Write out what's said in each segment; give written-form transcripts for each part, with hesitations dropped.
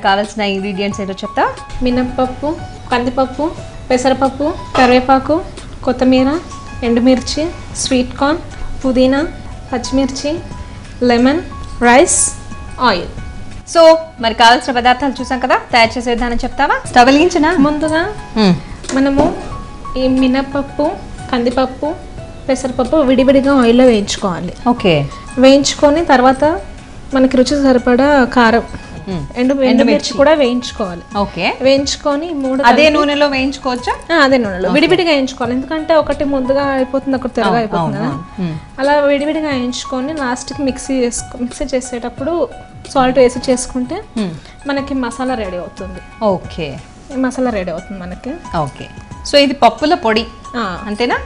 కావాల్సిన ఇంగ్రీడియంట్స్ ఏంటో చెప్తా. మినప్పప్పు, కందిపప్పు, పెసరపప్పు, కరివేపాకు, కొత్తిమీర, ఎండుమిర్చి, స్వీట్ కార్న్, పుదీనా, పచ్చిమిర్చి, లెమన్, రైస్, ఆయిల్. సో మరి కావాల్సిన పదార్థాలు చూసాం కదా, తయారు చేసే విధానం చెప్తావా? స్టవ్ వెలిగించనా? ముందుగా మనము ఈ మినప్పప్పు, కందిపప్పు, పెసరపప్పు విడివిడిగా ఆయిల్లో వేయించుకోవాలి. ఓకే. వేయించుకొని తర్వాత మనకి రుచి సరిపడా కారం, ఎండుమిర్చి కూడా వేయించుకోవాలి. ఓకే. వేయించుకొని అదే నూనెలో వేయించుకోవచ్చా? అదే నూనెలో విడివిడిగా వేయించుకోవాలి. ఎందుకంటే ఒకటి ముందుగా అయిపోతుంది, ఒకటి త్వరగా అయిపోతుంది కదా. అలా విడివిడిగా వేయించుకొని లాస్ట్కి మిక్సీ చేసేటప్పుడు సాల్ట్ వేసి చేసుకుంటే మనకి మసాలా రెడీ అవుతుంది. ఓకే. మసాలా రెడీ అవుతుంది మనకి. ఓకే. సో ఇది పప్పుల పొడి అంతేనా?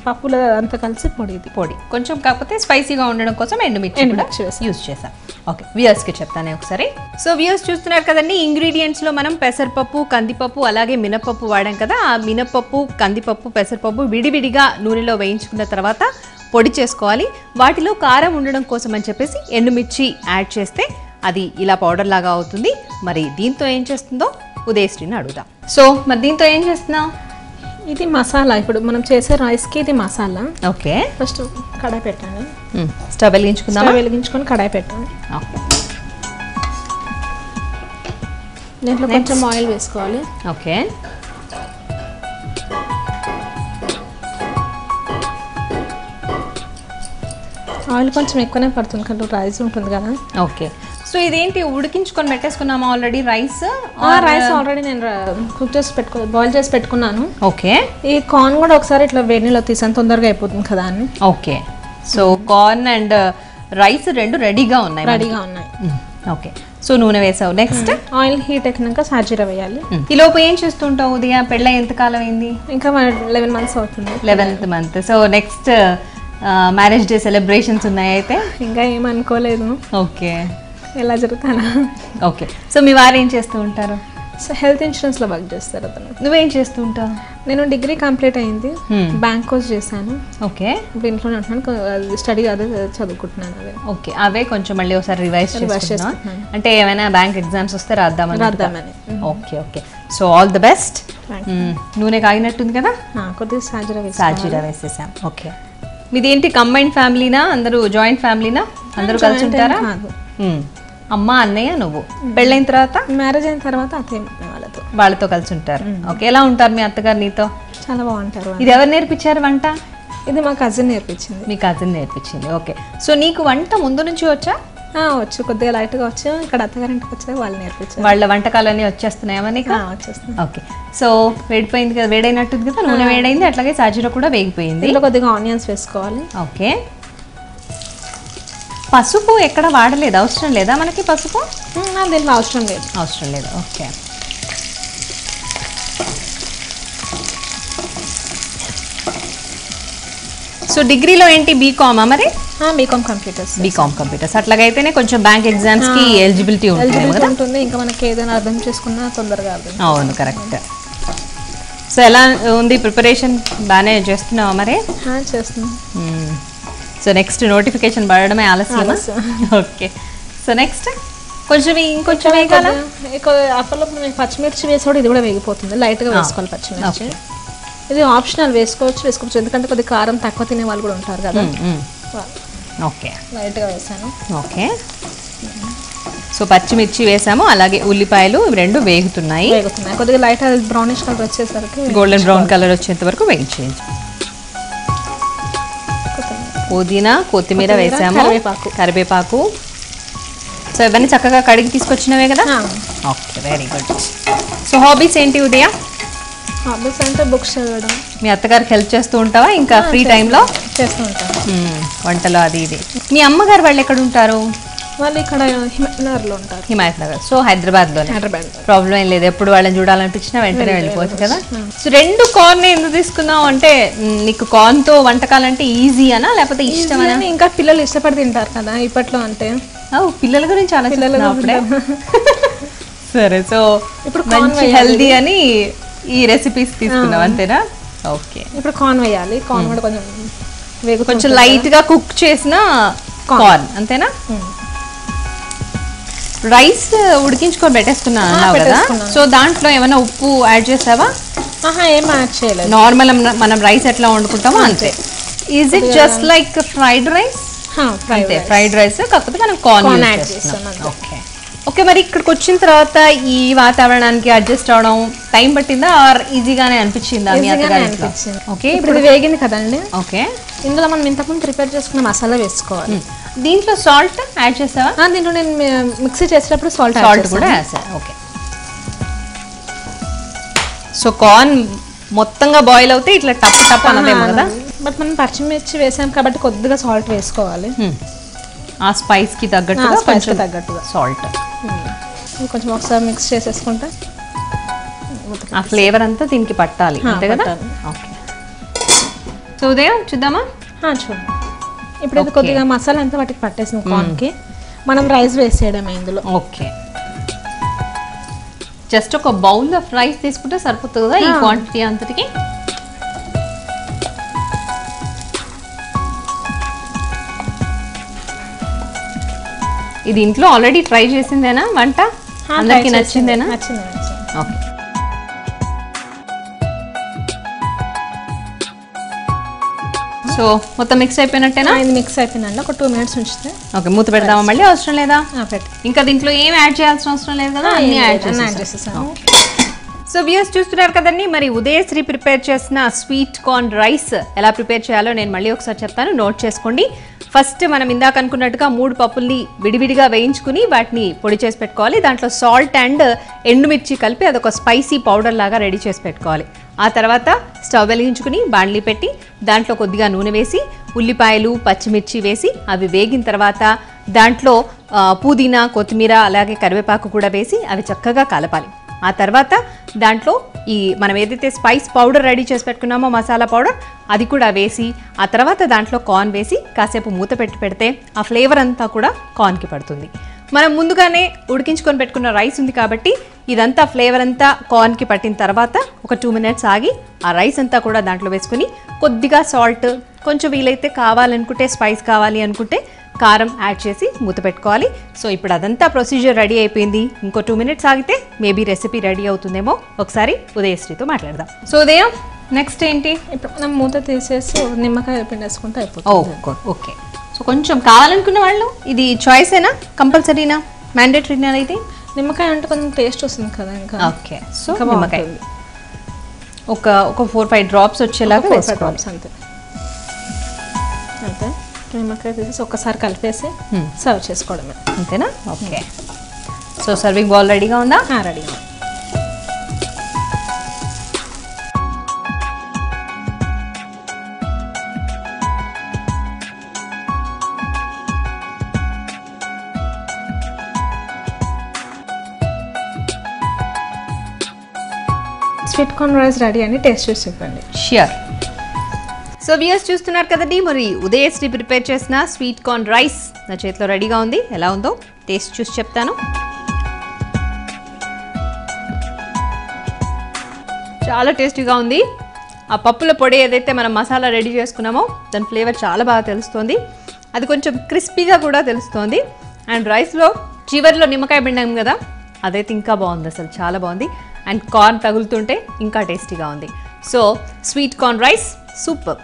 పప్పుల అంతా కలిసి పొడి కొంచెం, కాకపోతే స్పైసీగా ఉండడం కోసం ఎండుమిర్చి యూజ్ చేసాం. ఓకే, వ్యూయర్స్కి చెప్తాను ఒకసారి. సో వ్యూయర్స్ చూస్తున్నారు కదండి, ఇంగ్రీడియంట్స్లో మనం పెసరపప్పు, కందిపప్పు అలాగే మినపప్పు వాడాం కదా. ఆ మినపప్పు, కందిపప్పు, పెసరపప్పు విడివిడిగా నూనెలో వేయించుకున్న తర్వాత పొడి చేసుకోవాలి. వాటిలో కారం ఉండడం కోసం అని చెప్పేసి ఎండుమిర్చి యాడ్ చేస్తే అది ఇలా పౌడర్ లాగా అవుతుంది. మరి దీంతో ఏం చేస్తుందో ఉదయశ్రీని అడుగుదాం. సో మరి దీంతో ఏం చేస్తున్నావు? ఇది మసాలా, ఇప్పుడు మనం చేసే రైస్కి ఇది మసాలా. ఓకే. ఫస్ట్ కడాయి పెట్టాను. స్టవ్ వెలిగించుకుందాం. వెలిగించుకొని కడాయి పెట్టాను. దీంట్లో కొంచెం ఆయిల్ వేసుకోవాలి. ఓకే. ఆయిల్ కొంచెం ఎక్కువనే పడుతుంది కానీ రైస్ ఉంటుంది కదా. ఓకే. సో ఇదేంటి ఉడికించుకొని పెట్టేసుకున్నామా ఆల్రెడీ రైస్? రైస్ ఆల్రెడీ నేను కుక్ చేసి బాయిల్ చేసి పెట్టుకున్నాను. ఓకే. ఈ కార్న్ కూడా ఒకసారి ఇట్లా వేడిలో తీసాను, తొందరగా అయిపోతుంది కదా అని. Okay. So corn and rice రెండు రెడీగా ఉన్నాయి. ఓకే. సో నూనె వేసావు. నెక్స్ట్ ఆయిల్ హీట్ ఎక్కినాక సాజీరా వేయాలి. ఈ లోపు ఏం చేస్తుంటావు ఉదయం? పెళ్ళ ఎంతకాలం అయింది? ఇంకా 11 months అవుతుంది. 11th month. So next marriage day celebrations ఉన్నాయి అయితే? ఇంకా ఏమనుకోలేదు. ఓకే. ఎలా జరుగుతానా? ఓకే. సో మీ వారు ఏం చేస్తూ ఉంటారు? సో హెల్త్ ఇన్సూరెన్స్లో వర్క్ చేస్తారు అతను. నువ్వేం చేస్తూ ఉంటావు? నేను డిగ్రీ కంప్లీట్ అయింది, బ్యాంక్ కోర్స్ చేశాను. ఓకే. ఇప్పుడు ఇంట్లోనే ఉంటున్నాను, స్టడీ అదే చదువుకుంటున్నాను. అదే. ఓకే. అవే కొంచెం మళ్ళీ ఒకసారి రివైజ్ చేస్తున్నాను. అంటే ఏమైనా బ్యాంక్ ఎగ్జామ్స్ వస్తే రాద్దామని. Okay. Okay. So all the best. నూనె కాగినట్టుంది కదా, కొద్దిగా సాజీరా వేసేసాం. ఓకే. మీది ఏంటి, కంబైన్డ్ ఫ్యామిలీనా? అందరూ జాయింట్ ఫ్యామిలీనా? అందరూ కలిసి ఉంటారా? అమ్మ, అన్నయ్య, నువ్వు. పెళ్ళైన తర్వాత? మ్యారేజ్ అయిన తర్వాత అత్తయ్య వాళ్ళతో కలిసి ఉంటారు. ఓకే. ఎలా ఉంటారు మీ అత్తగారు నీతో? చాలా బాగుంటారు. ఇది ఎవరు నేర్పించారు వంట? ఇది మా కజిన్ నేర్పించింది. మీ కజిన్ నేర్పించింది. ఓకే. సో నీకు వంట ముందు నుంచి వచ్చా? వచ్చు, కొద్దిగా లైట్గా వచ్చు. ఇక్కడ అత్తగారింటికి వచ్చాక వాళ్ళు నేర్పించారు. వాళ్ళ వంటకాలన్నీ వచ్చేస్తున్నాయా నీకు? వచ్చేస్తున్నాయి. ఓకే. సో వేడిపోయింది కదా, వేడైనట్టుంది కదా, నూనె వేడైంది, అట్లాగే సాజీరా కూడా వేగిపోయింది. ఇందులో కొద్దిగా ఆనియన్స్ వేసుకోవాలి. ఓకే. పసుపు ఎక్కడ వాడలేదు, అవసరం లేదా మనకి పసుపు? దీంట్లో అవసరం లేదు. ఓకే. సో డిగ్రీలో ఏంటి, బీకామా మరి? BCom computers. అట్లాగైతేనే కొంచెం బ్యాంక్ ఎగ్జామ్స్ కి ఎలిజిబిలిటీ ఉంటుంది. ఇంకా మనకి ఏదైనా అర్థం చేసుకున్నా తొందరగా అర్థం. అవును, కరెక్ట్. సో ఎలా ఉంది ప్రిపరేషన్? బాగానే చేస్తున్నావా మరి? చేస్తున్నాం. సో నెక్స్ట్ నోటిఫికేషన్ పడడమే ఆలస్యం. ఓకే. సో నెక్స్ట్ ఇంకొంచెం వేగాల. అప్పట్లో పచ్చిమిర్చి వేసుకోవడం, ఇది కూడా వేగిపోతుంది. లైట్గా వేసుకోవాలి పచ్చిమిర్చి. ఇది ఆప్షనల్, వేసుకోవచ్చు ఎందుకంటే కొద్దిగా కారం తక్కువ తినే వాళ్ళు కూడా ఉంటారు కదా. ఓకే. లైట్గా వేసాను. ఓకే. సో పచ్చిమిర్చి వేసాము, అలాగే ఉల్లిపాయలు రెండు వేగుతున్నాయి. కొద్దిగా లైట్ బ్రౌనిష్ కలర్ వచ్చేసరికి, గోల్డెన్ బ్రౌన్ కలర్ వచ్చేంత వరకు వేయించేయండి. పుదీనా, కొత్తిమీర వేసాము, కరివేపాకు. సో ఇవన్నీ చక్కగా కడిగి తీసుకొచ్చినవే కదా. Okay, very good. So hobbies ఏంటి ఉదయ? హాబీస్ అంటే బుక్స్ చదవడం. మీ అత్తగారికి హెల్ప్ చేస్తూ ఉంటావా ఇంకా ఫ్రీ టైంలో? చేస్తూ ఉంటాను, వంటలో అది ఇది. మీ అమ్మగారు వాళ్ళు ఎక్కడ ఉంటారు? వాళ్ళు ఇక్కడ హిమాయత్నగర్లో ఉంటారు. హిమాయత్నగర్. సో హైదరాబాద్ ప్రాబ్లం ఏం లేదు, ఎప్పుడు వాళ్ళని చూడాలనిపించినా వెంటనే వెళ్ళిపోవచ్చు కదా. సో రెండు కార్న్ ఎందుకు తీసుకున్నావు అంటే, నీకు కార్న్ తో వంటకాలంటే ఈజీ అనా లేకపోతే ఇష్టమనా? ఇంకా పిల్లలు ఇష్టపడి తింటారు కదా ఇప్పట్లో. అంటే పిల్లల గురించి ఆలోచిస్తున్నావు. సరే. సో ఇప్పుడు మంచి హెల్దీ అని ఈ రెసిపీస్ తీసుకున్నావు అంతేనా? ఓకే. ఇప్పుడు కార్న్ వేయాలి. కార్న్ కూడా కొంచెం లైట్ గా కుక్ చేసిన కార్న్ అంతేనా? రైస్ ఉడికించుకొని పెట్టేసుకున్నాను అన్నావు కదా, సో దాంట్లో ఏమైనా ఉప్పు యాడ్ చేసావా? ఏం యాడ్ చేయలేదు, నార్మల్ మనం రైస్ ఎట్లా వండుకుంటామో అంతే. Is it just like fried rice? Fried rice, కాకపోతే మనం కార్న్ యాడ్ చేస్తాం. Okay okay. మరి ఇక్కడికి వచ్చిన తర్వాత ఈ వాతావరణానికి అడ్జస్ట్ అవడం టైం పట్టిందా ఆర్ ఈజీగానే అనిపించిందా మీ అత్తగారికి? ఓకే, ఇప్పుడు వేగింది కదండి. ఓకే, ఇందులో మనం ఇంతకుముందు ప్రిపేర్ చేసుకున్న మసాలా వేసుకోవాలి. దీంట్లో సాల్ట్ యాడ్ చేసావా? దీంట్లో నేను మిక్సీ చేసేటప్పుడు సాల్ట్ కూడా వేసా. ఓకే, సో కార్న్ మొత్తంగా బాయిల్ అవుతే ఇట్లా టప్ టప్ అన్నదేమో కదా. బట్ మనం పచ్చిమిర్చి వేసాం కాబట్టి కొద్దిగా సాల్ట్ వేసుకోవాలి, ఆ స్పైస్ కి తగ్గట్టుగా సాల్ట్. కొంచెం ఒకసారి మిక్స్ చేసేసుకుంటే ఆ ఫ్లేవర్ అంతా దీనికి పట్టాలి అంతే కదా. ఓకే, సో ఉదయం చూద్దామా? చూడండి, ఇప్పుడు ఇది కొద్దిగా మసాలా అంతా వాటికి పట్టేసింది కార్న్కి. మనం రైస్ వేసేయడమే ఇందులో. ఓకే, జస్ట్ ఒక బౌల్ ఆఫ్ రైస్ తీసుకుంటే సరిపోతుంది కదా ఈ క్వాంటిటీ అంతటికి. ఇది ఇంట్లో ఆల్రెడీ ట్రై చేసిందేనా వంట? అందరికి నచ్చిందేనా? ఓకే, సో మొత్తం మిక్స్ అయిపోయినట్టేనా? ఇది మిక్స్ అయిపోయిందండి, ఒక 2 minutes ఉంచితే. ఓకే, మూత పెడదామా మళ్ళీ? అవసరం లేదా? ఇంకా దీంట్లో ఏం యాడ్ చేయాల్సిన అవసరం లేదు కదా, అన్ని యాడ్ చేసేసాము. సో వ్యూస్ చూస్తున్నారు కదండి, మరి ఉదయశ్రీ ప్రిపేర్ చేసిన స్వీట్ కార్న్ రైస్ ఎలా ప్రిపేర్ చేయాలో నేను మళ్ళీ ఒకసారి చెప్తాను, నోట్ చేసుకోండి. ఫస్ట్ మనం ఇందాక అనుకున్నట్టుగా 3 పప్పుల్ని విడివిడిగా వేయించుకుని వాటిని పొడి చేసి పెట్టుకోవాలి. దాంట్లో సాల్ట్ అండ్ ఎండుమిర్చి కలిపి అదొక స్పైసీ పౌడర్ లాగా రెడీ చేసి పెట్టుకోవాలి. ఆ తర్వాత స్టవ్ వెలిగించుకుని బాండ్లీ పెట్టి దాంట్లో కొద్దిగా నూనె వేసి ఉల్లిపాయలు పచ్చిమిర్చి వేసి అవి వేగిన తర్వాత దాంట్లో పుదీనా కొత్తిమీర అలాగే కరివేపాకు కూడా వేసి అవి చక్కగా కలపాలి. ఆ తర్వాత దాంట్లో ఈ మనం ఏదైతే స్పైస్ పౌడర్ రెడీ చేసి పెట్టుకున్నామో మసాలా పౌడర్ అది కూడా వేసి ఆ తర్వాత దాంట్లో కార్న్ వేసి కాసేపు మూత పెడితే ఆ ఫ్లేవర్ అంతా కూడా కార్న్కి పడుతుంది. మనం ముందుగానే ఉడికించుకొని పెట్టుకున్న రైస్ ఉంది కాబట్టి ఇదంతా ఫ్లేవర్ అంతా కార్న్కి పట్టిన తర్వాత ఒక 2 minutes ఆగి ఆ రైస్ అంతా కూడా దాంట్లో వేసుకుని కొద్దిగా సాల్ట్, కొంచెం వీలైతే కావాలనుకుంటే స్పైస్ కావాలి అనుకుంటే కారం యాడ్ చేసి మూత పెట్టుకోవాలి. సో ఇప్పుడు అదంతా ప్రొసీజర్ రెడీ అయిపోయింది. ఇంకో 2 minutes ఆగితే మేబీ రెసిపీ రెడీ అవుతుందేమో. ఒకసారి ఉదయశ్రీతో మాట్లాడదాం. సో ఉదయం నెక్స్ట్ ఏంటి? ఇప్పుడు మనం మూత తీసేసి నిమ్మకాయ పిండేసుకుంటే అయిపోతుంది. ఓకే, సో కొంచెం కావాలనుకున్న వాళ్ళు ఇది చాయిసేనా, కంపల్సరీనా, మ్యాండేటరీనా? అయితే నిమ్మకాయ అంటే కొంచెం టేస్ట్ వస్తుంది కదా ఇంకా. ఓకే, సో నిమ్మకాయ ఒక 4-5 drops వచ్చేలాగా వేసుకోవాలి. అంతే అంతే, నిమ్మకాయ తీసేసి ఒక్కసారి కలిపేసి సర్వ్ చేసుకోవడమే, అంతేనా? ఓకే, సో సర్వింగ్ బౌల్ రెడీగా ఉందా? రెడీగా. స్వీట్ కార్న్ రైస్ రెడీ అని టేస్ట్ చేసి చెప్పండి. ష్యూర్. సో వ్యూయర్స్ చూస్తున్నారు కదండి, మరి ఉదయశ్రీ ప్రిపేర్ చేసిన స్వీట్ కార్న్ రైస్ నా చేతిలో రెడీగా ఉంది. ఎలా ఉందో టేస్ట్ చూసి చెప్తాను. చాలా టేస్టీగా ఉంది. ఆ పప్పుల పొడి ఏదైతే మనం మసాలా రెడీ చేసుకున్నామో దాని ఫ్లేవర్ చాలా బాగా తెలుస్తుంది. అది కొంచెం క్రిస్పీగా కూడా తెలుస్తుంది. అండ్ రైస్లో చివరిలో నిమ్మకాయ పిండాం కదా, అదైతే ఇంకా బాగుంది, అసలు చాలా బాగుంది. అండ్ కార్న్ తగులుతుంటే ఇంకా టేస్టీగా ఉంది. So sweet corn rice super.